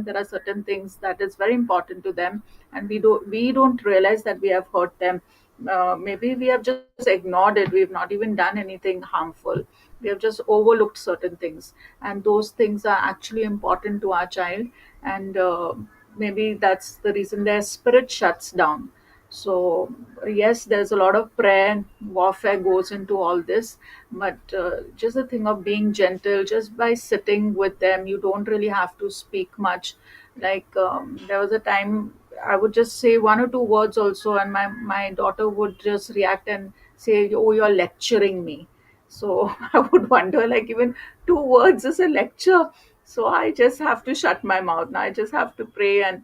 there are certain things that is very important to them, and we don't realize that we have hurt them. Maybe we have just ignored it. We've not even done anything harmful. We have just overlooked certain things, and those things are actually important to our child. And maybe that's the reason their spirit shuts down. So yes, there's a lot of prayer and warfare goes into all this, but just the thing of being gentle, just by sitting with them, you don't really have to speak much. Like there was a time I would just say one or two words also, and my daughter would just react and say, "Oh, you're lecturing me." So I would wonder, like, even two words is a lecture. So I just have to shut my mouth now. I just have to pray and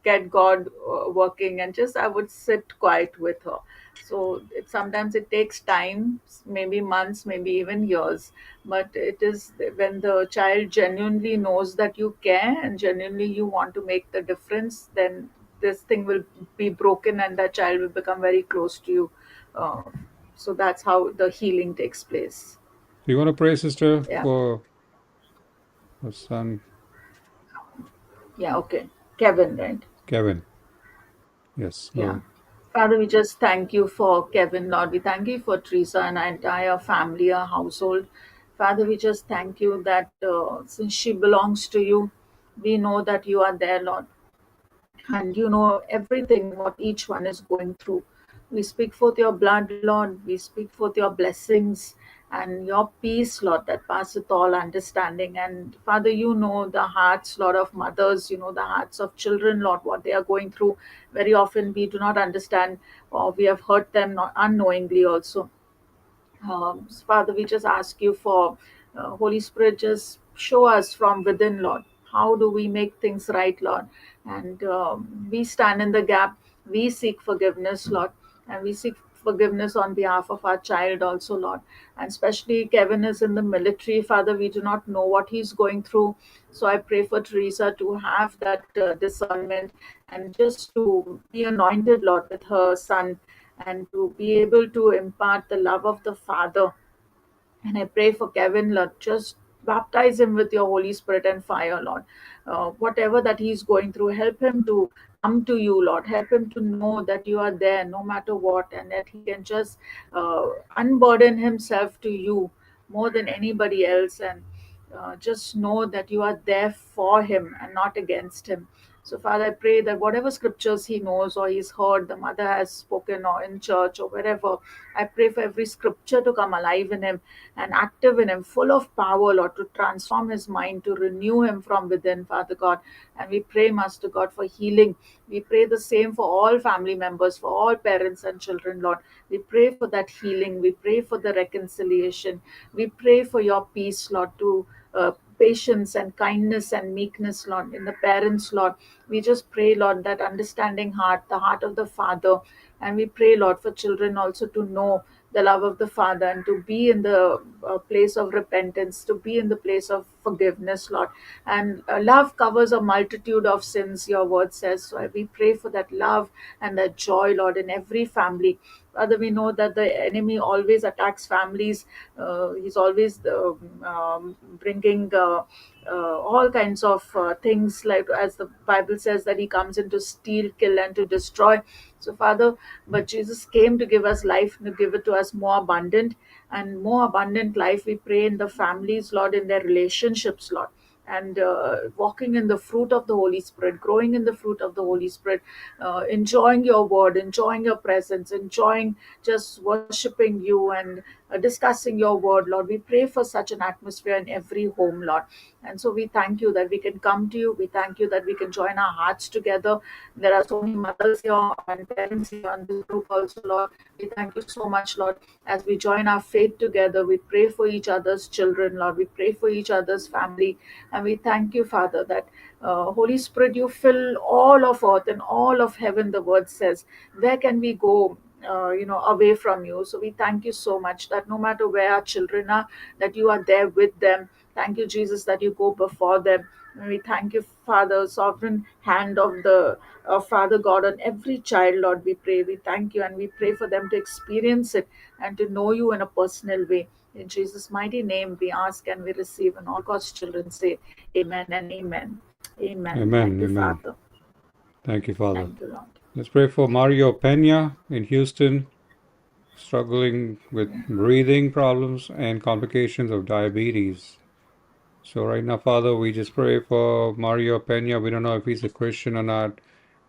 get God working, and just I would sit quiet with her. So sometimes it takes time, maybe months, maybe even years, but it is when the child genuinely knows that you care and genuinely you want to make the difference, then this thing will be broken and that child will become very close to you. uh, so that's how the healing takes place. You want to pray, sister, Yeah. for her son, Yeah. Okay. Kevin, right? Kevin? Yes, go Yeah. ahead. Father, we just thank you for Kevin, Lord. We thank you for Teresa and our entire family, our household. Father, we just thank you that since she belongs to you, we know that you are there, Lord, and you know everything what each one is going through. We speak forth your blood, Lord. We speak forth your blessings and your peace, Lord, that passeth all understanding. And Father, you know the hearts, Lord, of mothers, you know the hearts of children, Lord, what they are going through. Very often we do not understand, or we have hurt them not unknowingly also. Father, we just ask you for Holy Spirit, just show us from within, Lord. How do we make things right, Lord? And we stand in the gap. We seek forgiveness, Lord, and we seek forgiveness on behalf of our child also, Lord. And especially Kevin is in the military, Father. We do not know what he's going through. So I pray for Teresa to have that discernment and just to be anointed, Lord, with her son, and to be able to impart the love of the Father. And I pray for Kevin, Lord, just baptize him with your Holy Spirit and fire, Lord. Whatever that he's going through, help him to come to you, Lord. Help him to know that you are there no matter what, and that he can just unburden himself to you more than anybody else. And just know that you are there for him and not against him. So, Father, I pray that whatever scriptures he knows or he's heard, the mother has spoken, or in church or wherever, I pray for every scripture to come alive in him and active in him, full of power, Lord, to transform his mind, to renew him from within, Father God. And we pray, Master God, for healing. We pray the same for all family members, for all parents and children, Lord. We pray for that healing. We pray for the reconciliation. We pray for your peace, Lord, to patience and kindness and meekness, Lord, in the parents, Lord. We just pray, Lord, that understanding heart, the heart of the Father. And we pray, Lord, for children also to know the love of the Father and to be in the place of repentance, to be in the place of forgiveness, Lord. And love covers a multitude of sins, your word says. So we pray for that love and that joy, Lord, in every family. Father, we know that the enemy always attacks families. He's always bringing all kinds of things, like as the Bible says, that he comes in to steal, kill, and to destroy. So, Father, but Jesus came to give us life, to give it to us more abundant, and more abundant life. We pray in the families, Lord, in their relationships, Lord, and walking in the fruit of the Holy Spirit, growing in the fruit of the Holy Spirit, enjoying your word, enjoying your presence, enjoying just worshiping you and discussing your word, Lord. We pray for such an atmosphere in every home, Lord. And so we thank you that we can come to you. We thank you that we can join our hearts together. There are so many mothers here and parents here on this group also, Lord. We thank you so much, Lord. As we join our faith together, we pray for each other's children, Lord. We pray for each other's family. And we thank you, Father, that Holy Spirit, you fill all of earth and all of heaven, the word says. Where can we go? Away from you. So we thank you so much that no matter where our children are, that you are there with them. Thank you, Jesus, that you go before them. And we thank you, Father, sovereign hand of Father God on every child, Lord. We pray, we thank you, and we pray for them to experience it and to know you in a personal way. In Jesus' mighty name, we ask and we receive, and all God's children say, Amen and Amen. Amen. Amen. Thank you, Amen. Father. Thank you, Father. Thank you, Lord. Let's pray for Mario Peña in Houston, struggling with breathing problems and complications of diabetes. So right now, Father, we just pray for Mario Peña. We don't know if he's a Christian or not,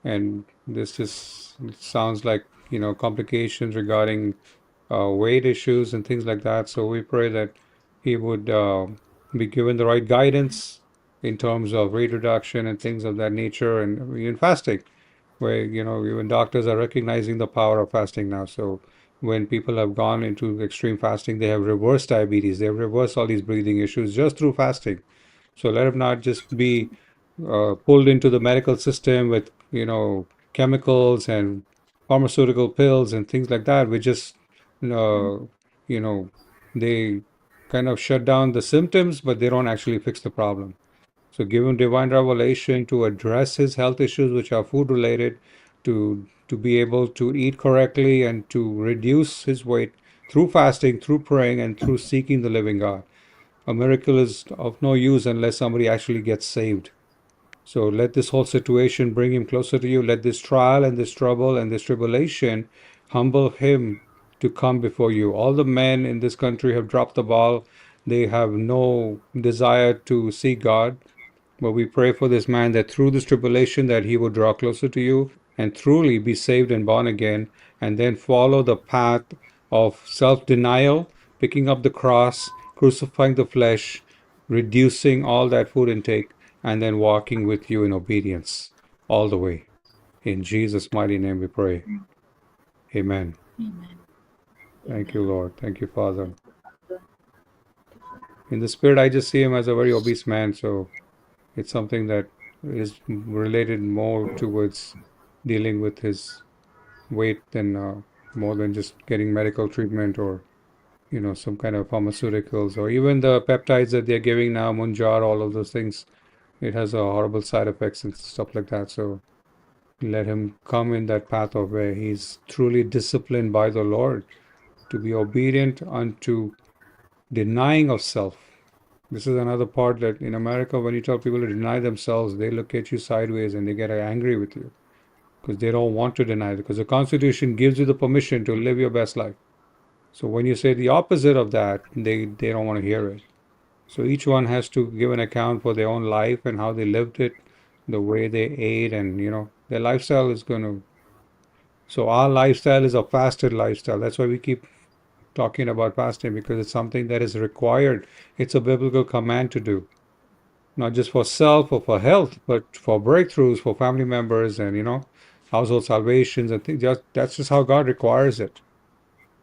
and this just sounds like complications regarding weight issues and things like that. So we pray that he would be given the right guidance in terms of weight reduction and things of that nature, and even fasting, where even doctors are recognizing the power of fasting now. So when people have gone into extreme fasting, they have reversed diabetes, they have reversed all these breathing issues just through fasting. So let him not just be pulled into the medical system with chemicals and pharmaceutical pills and things like that. We just you know they kind of shut down the symptoms, but they don't actually fix the problem. So give him divine revelation to address his health issues, which are food related, to be able to eat correctly and to reduce his weight through fasting, through praying, and through seeking the living God. A miracle is of no use unless somebody actually gets saved. So let this whole situation bring him closer to you. Let this trial and this trouble and this tribulation humble him to come before you. All the men in this country have dropped the ball. They have no desire to seek God. But we pray for this man that through this tribulation that he would draw closer to you and truly be saved and born again, and then follow the path of self-denial, picking up the cross, crucifying the flesh, reducing all that food intake, and then walking with you in obedience all the way. In Jesus' mighty name we pray. Amen. Amen. Thank you, Amen. Lord. Thank you, Father. Thank you, Father. In the spirit, I just see him as a very obese man, so it's something that is related more towards dealing with his weight than more than just getting medical treatment or some kind of pharmaceuticals or even the peptides that they're giving now, Munjar, all of those things. It has a horrible side effects and stuff like that. So let him come in that path of where he's truly disciplined by the Lord to be obedient unto denying of self. This is another part that in America, when you tell people to deny themselves, they look at you sideways and they get angry with you because they don't want to deny it, because the Constitution gives you the permission to live your best life. So when you say the opposite of that, they don't want to hear it. So each one has to give an account for their own life and how they lived it, the way they ate, and their lifestyle is going to. So our lifestyle is a fasted lifestyle. That's why we keep talking about fasting, because it's something that is required. It's a biblical command to do, not just for self or for health, but for breakthroughs for family members and household salvations and things. That's just how God requires it.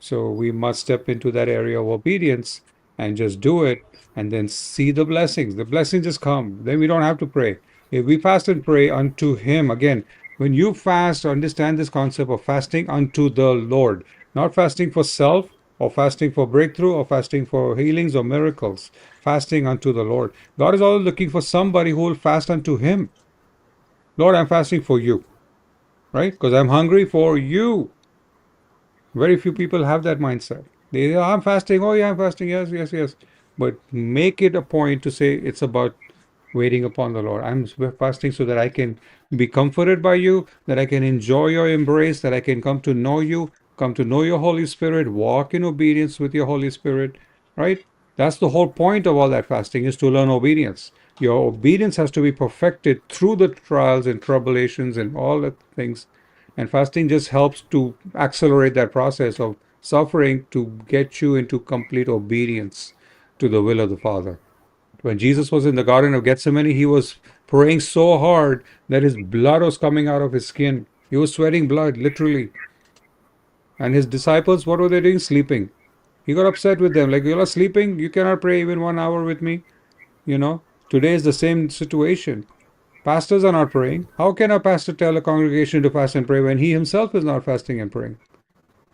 So we must step into that area of obedience and just do it, and then see the blessings. The blessings just come. Then we don't have to pray. If we fast and pray unto Him, again, when you fast, understand this concept of fasting unto the Lord, not fasting for self or fasting for breakthrough or fasting for healings or miracles. Fasting unto the Lord. God is always looking for somebody who will fast unto Him. Lord, I'm fasting for you, right? Because I'm hungry for you. Very few people have that mindset. They say, I'm fasting. Oh, yeah, I'm fasting. Yes, yes, yes. But make it a point to say it's about waiting upon the Lord. I'm fasting so that I can be comforted by you, that I can enjoy your embrace, that I can come to know you, come to know your Holy Spirit, walk in obedience with your Holy Spirit, right? That's the whole point of all that fasting, is to learn obedience. Your obedience has to be perfected through the trials and tribulations and all the things. And fasting just helps to accelerate that process of suffering to get you into complete obedience to the will of the Father. When Jesus was in the Garden of Gethsemane, he was praying so hard that his blood was coming out of his skin. He was sweating blood, literally. And his disciples, what were they doing? Sleeping. He got upset with them, like, you're not sleeping? You cannot pray even 1 hour with me? Today is the same situation. Pastors are not praying. How can a pastor tell a congregation to fast and pray when he himself is not fasting and praying?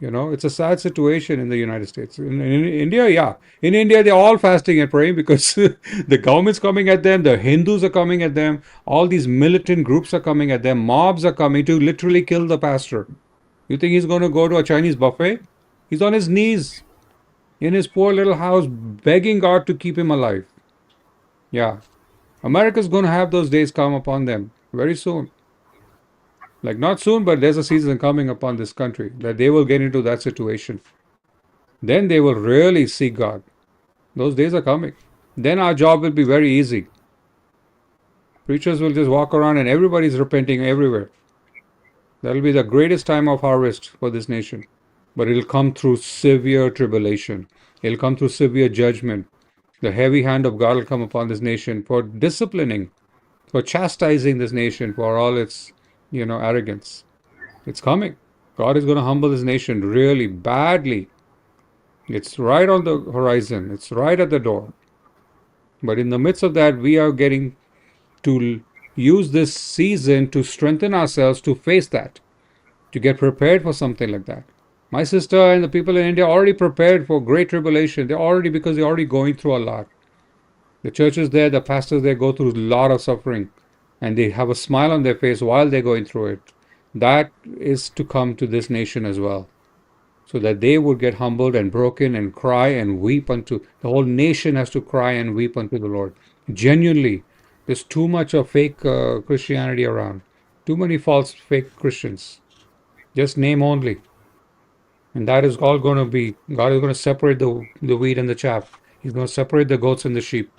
It's a sad situation in the United States. In India, yeah. In India, they're all fasting and praying because the government's coming at them, the Hindus are coming at them, all these militant groups are coming at them, mobs are coming to literally kill the pastor. You think he's going to go to a Chinese buffet? He's on his knees in his poor little house begging God to keep him alive. Yeah. America's going to have those days come upon them very soon. Like, not soon, but there's a season coming upon this country that they will get into that situation. Then they will really seek God. Those days are coming. Then our job will be very easy. Preachers will just walk around and everybody's repenting everywhere. That'll be the greatest time of harvest for this nation. But it'll come through severe tribulation. It'll come through severe judgment. The heavy hand of God will come upon this nation for disciplining, for chastising this nation for all its, arrogance. It's coming. God is going to humble this nation really badly. It's right on the horizon. It's right at the door. But in the midst of that, we are getting to use this season to strengthen ourselves to face that, to get prepared for something like that. My sister and the people in India are already prepared for great tribulation. Because they're already going through a lot. The churches there, the pastors there go through a lot of suffering and they have a smile on their face while they're going through it. That is to come to this nation as well, so that they would get humbled and broken and cry and weep unto the whole nation has to cry and weep unto the Lord. Genuinely, there's too much of fake Christianity around, too many false fake Christians, just name only. And that is all going to be, God is going to separate the wheat and the chaff. He's going to separate the goats and the sheep.